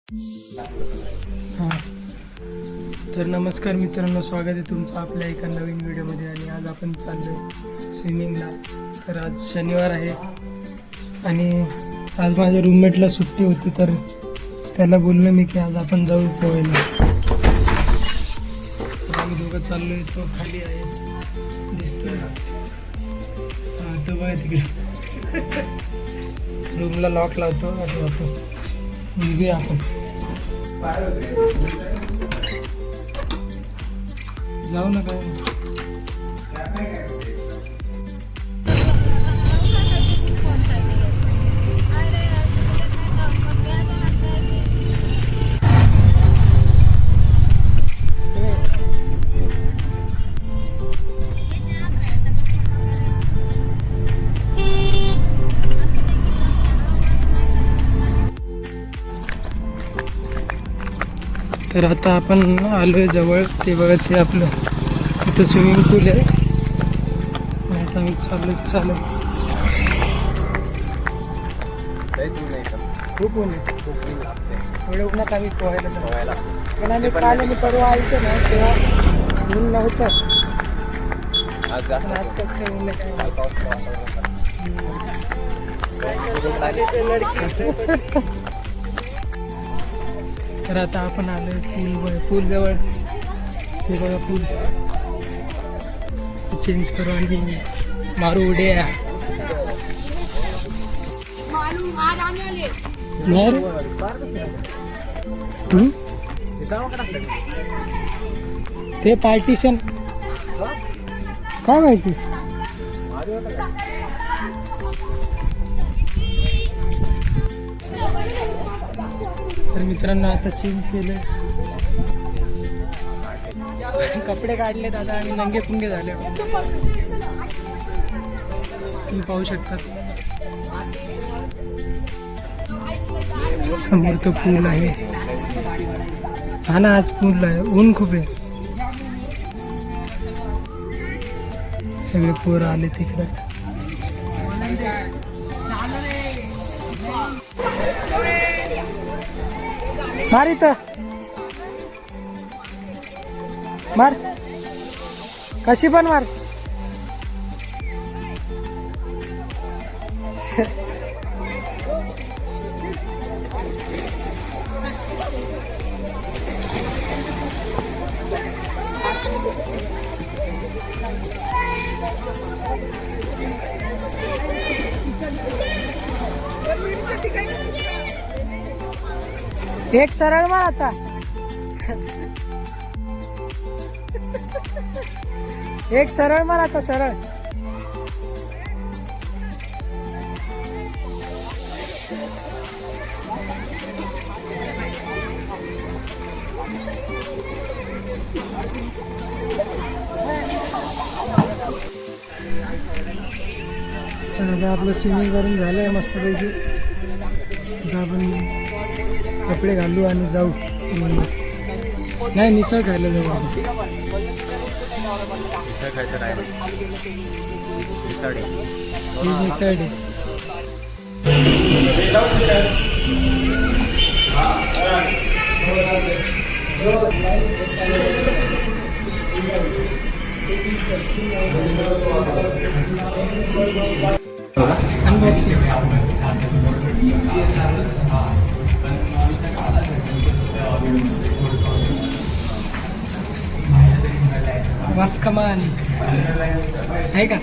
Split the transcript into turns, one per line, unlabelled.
हां तर नमस्कार मित्रांनो, स्वागत आहे तुमचं आपल्या एका नवीन व्हिडिओमध्ये. आणि आज आपण चाललो आहे स्विमिंगला. तर आज शनिवार आहे आणि आज माझ्या रूममेटला सुट्टी होती, तर त्याला बोललो मी की आज आपण जाऊ पोहायला. तर आम्ही दोघं चाललो आहे. तो खाली आहे, दिसतोय ना? हां, तो बघा तिकडे. रूमला लॉक लावतो आणि जातो. निघूया आपण. जाऊ ना काय. तर आता आपण आलोय जवळ. ते बघा, ते आपलं तिथं स्विमिंग पूल आहे. आता आम्ही चालत खूप ऊन आहे. थोड्या उन्हात आम्ही पोहायला पण आम्ही काल आणि परवा आलतो ना, तेव्हा ऊन नव्हतं. आज कसं काय ऊन आहे काय. तर आता आपण आलोय पूल जवळ. हे बघा पूल. चेंज करू आणि मारू उड्या. नाही रे. ते पार्टिशन काय माहिती. तर मित्रांनो आता चेंज केलं, कपडे काढलेत. आता आम्ही नंगे पुंगे झाले. तुम्ही पाहू शकतात समोर तो पूल आहे. हा ना, आज पूल आहे. ऊन खूप आहे. सगळे पोरं आले तिकडे. मार इथं, मार, कशी पण मार. एक सरळ मार आता. एक सरळ मार आता, सरळ. तर आता आपलं स्विमिंग करून झालंय मस्तपैकी. आता आपण कपडे घालू आणि जाऊ. नाही, मिसळ खायला जाऊ.
मिसळ खायचं नाही. मिसळ
डे. अनबॉक्सिंग. बस कमान आहे का.